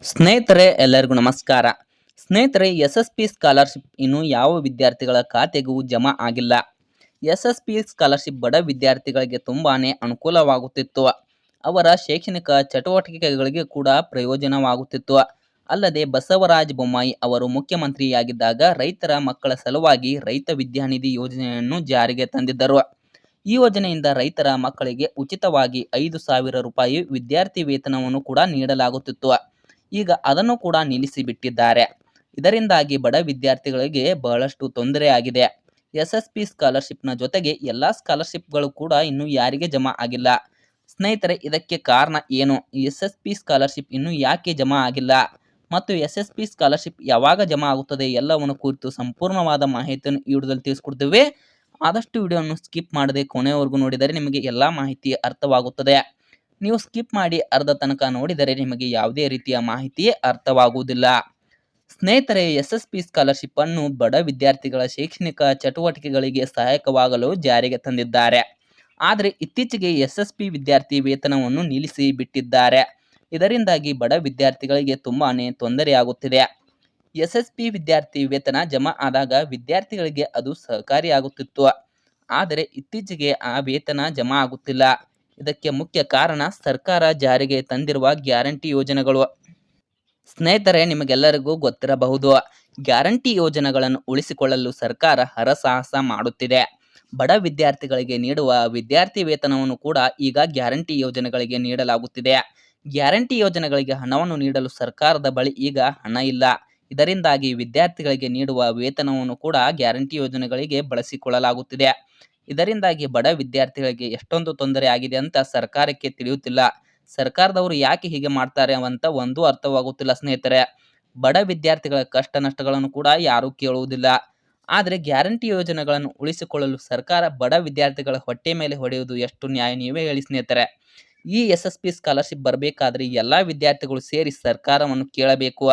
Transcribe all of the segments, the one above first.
ಸ್ನೇಹಿತರೆ ಎಲ್ಲರಿಗೂ ನಮಸ್ಕಾರ. ಸ್ನೇಹಿತರೆ, ಎಸ್.ಎಸ್.ಪಿ ಸ್ಕಾಲರ್‌ಶಿಪ್ ಇನ್ನು ಯಾವ ವಿದ್ಯಾರ್ಥಿಗಳ ಖಾತೆಗೂ ಜಮಾ ಆಗಿಲ್ಲ. ಎಸ್.ಎಸ್.ಪಿ ಸ್ಕಾಲರ್‌ಶಿಪ್ ಬಡ ವಿದ್ಯಾರ್ಥಿಗಳಿಗೆ ತುಂಬಾನೇ ಅನುಕೂಲವಾಗುತ್ತಿತ್ತು. ಅವರ ಶೈಕ್ಷಣಿಕ ಚಟುವಟಿಕೆಗಳಿಗೆ ಕೂಡ ಪ್ರಯೋಜನವಾಗುತ್ತಿತ್ತು. ಅಲ್ಲದೆ ಬಸವರಾಜ ಬೊಮ್ಮಾಯಿ ಅವರು ಮುಖ್ಯಮಂತ್ರಿಯಾಗಿದ್ದಾಗ ರೈತರ ಮಕ್ಕಳ ಸಲುವಾಗಿ ರೈತ ವಿದ್ಯಾನಿಧಿ ಯೋಜನೆಯನ್ನು ಜಾರಿಗೆ ತಂದಿದ್ದರು. ಈ ಯೋಜನೆಯಿಂದ ರೈತರ ಮಕ್ಕಳಿಗೆ ಉಚಿತವಾಗಿ 5,000 ರೂಪಾಯಿ ವಿದ್ಯಾರ್ಥಿ ವೇತನವನ್ನು ಕೂಡ ನೀಡಲಾಗುತ್ತಿತ್ತು. ಈಗ ಅದನ್ನು ಕೂಡ ನಿಲ್ಲಿಸಿಬಿಟ್ಟಿದ್ದಾರೆ. ಇದರಿಂದಾಗಿ ಬಡ ವಿದ್ಯಾರ್ಥಿಗಳಿಗೆ ಬಹಳಷ್ಟು ತೊಂದರೆಯಾಗಿದೆ. ಎಸ್.ಎಸ್.ಪಿ ಸ್ಕಾಲರ್‌ಶಿಪ್‌ನ ಜೊತೆಗೆ ಎಲ್ಲಾ ಸ್ಕಾಲರ್‌ಶಿಪ್‌ಗಳು ಕೂಡ ಇನ್ನೂ ಯಾರಿಗೆ ಜಮಾ ಆಗಿಲ್ಲ. ಸ್ನೇಹಿತರೆ, ಇದಕ್ಕೆ ಕಾರಣ ಏನು? ಎಸ್.ಎಸ್.ಪಿ ಸ್ಕಾಲರ್‌ಶಿಪ್ ಇನ್ನೂ ಯಾಕೆ ಜಮಾ ಆಗಿಲ್ಲ ಮತ್ತು ಎಸ್.ಎಸ್.ಪಿ ಸ್ಕಾಲರ್‌ಶಿಪ್ ಯಾವಾಗ ಜಮಾ ಆಗುತ್ತದೆ ಎಲ್ಲವನ್ನು ಕುರಿತು ಸಂಪೂರ್ಣವಾದ ಮಾಹಿತಿಯನ್ನು ಈ ವಿಡಿಯೋದಲ್ಲಿ ತಿಳಿಸಿಕೊಡ್ತೇವೆ. ಆದಷ್ಟು ವಿಡಿಯೋವನ್ನು ಸ್ಕಿಪ್ ಮಾಡದೆ ಕೊನೆಯವರೆಗೂ ನೋಡಿದರೆ ನಿಮಗೆ ಎಲ್ಲಾ ಮಾಹಿತಿ ಅರ್ಥವಾಗುತ್ತದೆ. ನೀವು ಸ್ಕಿಪ್ ಮಾಡಿ ಅರ್ಧ ತನಕ ನೋಡಿದರೆ ನಿಮಗೆ ಯಾವುದೇ ರೀತಿಯ ಮಾಹಿತಿ ಅರ್ಥವಾಗುವುದಿಲ್ಲ. ಸ್ನೇಹಿತರೆ, ಎಸ್.ಎಸ್.ಪಿ ಸ್ಕಾಲರ್‌ಶಿಪ್ ಅನ್ನು ಬಡ ವಿದ್ಯಾರ್ಥಿಗಳ ಶೈಕ್ಷಣಿಕ ಚಟುವಟಿಕೆಗಳಿಗೆ ಸಹಾಯಕವಾಗಲು ಜಾರಿಗೆ ತಂದಿದ್ದಾರೆ. ಆದರೆ ಇತ್ತೀಚೆಗೆ ಎಸ್.ಎಸ್.ಪಿ ವಿದ್ಯಾರ್ಥಿ ವೇತನವನ್ನು ನಿಲ್ಲಿಸಿ ಬಿಟ್ಟಿದ್ದಾರೆ. ಇದರಿಂದಾಗಿ ಬಡ ವಿದ್ಯಾರ್ಥಿಗಳಿಗೆ ತುಂಬಾನೇ ತೊಂದರೆಯಾಗುತ್ತಿದೆ. ಎಸ್.ಎಸ್.ಪಿ ವಿದ್ಯಾರ್ಥಿ ವೇತನ ಜಮಾ ಆದಾಗ ವಿದ್ಯಾರ್ಥಿಗಳಿಗೆ ಅದು ಸಹಕಾರಿಯಾಗುತ್ತಿತ್ತು. ಆದರೆ ಇತ್ತೀಚೆಗೆ ಆ ವೇತನ ಜಮಾ ಆಗುತ್ತಿಲ್ಲ. ಇದಕ್ಕೆ ಮುಖ್ಯ ಕಾರಣ ಸರ್ಕಾರ ಜಾರಿಗೆ ತಂದಿರುವ ಗ್ಯಾರಂಟಿ ಯೋಜನೆಗಳು. ಸ್ನೇಹಿತರೆ, ನಿಮಗೆಲ್ಲರಿಗೂ ಗೊತ್ತಿರಬಹುದು, ಗ್ಯಾರಂಟಿ ಯೋಜನೆಗಳನ್ನು ಉಳಿಸಿಕೊಳ್ಳಲು ಸರ್ಕಾರ ಹರಸಾಹಸ ಮಾಡುತ್ತಿದೆ. ಬಡ ವಿದ್ಯಾರ್ಥಿಗಳಿಗೆ ನೀಡುವ ವಿದ್ಯಾರ್ಥಿ ವೇತನವನ್ನು ಕೂಡ ಈಗ ಗ್ಯಾರಂಟಿ ಯೋಜನೆಗಳಿಗೆ ನೀಡಲಾಗುತ್ತಿದೆ. ಗ್ಯಾರಂಟಿ ಯೋಜನೆಗಳಿಗೆ ಹಣವನ್ನು ನೀಡಲು ಸರ್ಕಾರದ ಬಳಿ ಈಗ ಹಣ ಇಲ್ಲ. ಇದರಿಂದಾಗಿ ವಿದ್ಯಾರ್ಥಿಗಳಿಗೆ ನೀಡುವ ವೇತನವನ್ನು ಕೂಡ ಗ್ಯಾರಂಟಿ ಯೋಜನೆಗಳಿಗೆ ಬಳಸಿಕೊಳ್ಳಲಾಗುತ್ತಿದೆ. ಇದರಿಂದಾಗಿ ಬಡ ವಿದ್ಯಾರ್ಥಿಗಳಿಗೆ ಎಷ್ಟೊಂದು ತೊಂದರೆ ಆಗಿದೆ ಅಂತ ಸರ್ಕಾರಕ್ಕೆ ತಿಳಿಯುತ್ತಿಲ್ಲ. ಸರ್ಕಾರದವರು ಯಾಕೆ ಹೀಗೆ ಮಾಡ್ತಾರೆ ಅಂತ ಒಂದೂ ಅರ್ಥವಾಗುತ್ತಿಲ್ಲ. ಸ್ನೇಹಿತರೆ, ಬಡ ವಿದ್ಯಾರ್ಥಿಗಳ ಕಷ್ಟ ನಷ್ಟಗಳನ್ನು ಕೂಡ ಯಾರೂ ಕೇಳುವುದಿಲ್ಲ. ಆದರೆ ಗ್ಯಾರಂಟಿ ಯೋಜನೆಗಳನ್ನು ಉಳಿಸಿಕೊಳ್ಳಲು ಸರ್ಕಾರ ಬಡ ವಿದ್ಯಾರ್ಥಿಗಳ ಹೊಟ್ಟೆ ಮೇಲೆ ಹೊಡೆಯುವುದು ಎಷ್ಟು ನ್ಯಾಯ, ನೀವೇ ಹೇಳಿ ಸ್ನೇಹಿತರೆ. ಈ ಎಸ್.ಎಸ್.ಪಿ ಸ್ಕಾಲರ್‌ಶಿಪ್ ಬರಬೇಕಾದ್ರೆ ಎಲ್ಲಾ ವಿದ್ಯಾರ್ಥಿಗಳು ಸೇರಿ ಸರ್ಕಾರವನ್ನು ಕೇಳಬೇಕು.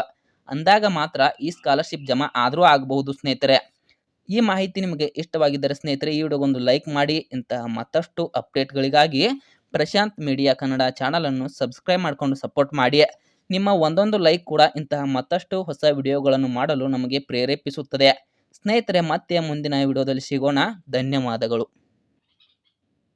ಅಂದಾಗ ಮಾತ್ರ ಈ ಸ್ಕಾಲರ್‌ಶಿಪ್ ಜಮಾ ಆದರೂ ಆಗಬಹುದು. ಸ್ನೇಹಿತರೆ, ಈ ಮಾಹಿತಿ ನಿಮಗೆ ಇಷ್ಟವಾಗಿದ್ದರೆ ಸ್ನೇಹಿತರೆ ಈ ವಿಡಿಯೋಗೊಂದು ಲೈಕ್ ಮಾಡಿ. ಇಂತಹ ಮತ್ತಷ್ಟು ಅಪ್ಡೇಟ್ಗಳಿಗಾಗಿ ಪ್ರಶಾಂತ್ ಮೀಡಿಯಾ ಕನ್ನಡ ಚಾನಲನ್ನು ಸಬ್ಸ್ಕ್ರೈಬ್ ಮಾಡಿಕೊಂಡು ಸಪೋರ್ಟ್ ಮಾಡಿ. ನಿಮ್ಮ ಒಂದೊಂದು ಲೈಕ್ ಕೂಡ ಇಂತಹ ಮತ್ತಷ್ಟು ಹೊಸ ವಿಡಿಯೋಗಳನ್ನು ಮಾಡಲು ನಮಗೆ ಪ್ರೇರೇಪಿಸುತ್ತದೆ. ಸ್ನೇಹಿತರೆ, ಮತ್ತೆ ಮುಂದಿನ ವಿಡಿಯೋದಲ್ಲಿ ಸಿಗೋಣ. ಧನ್ಯವಾದಗಳು.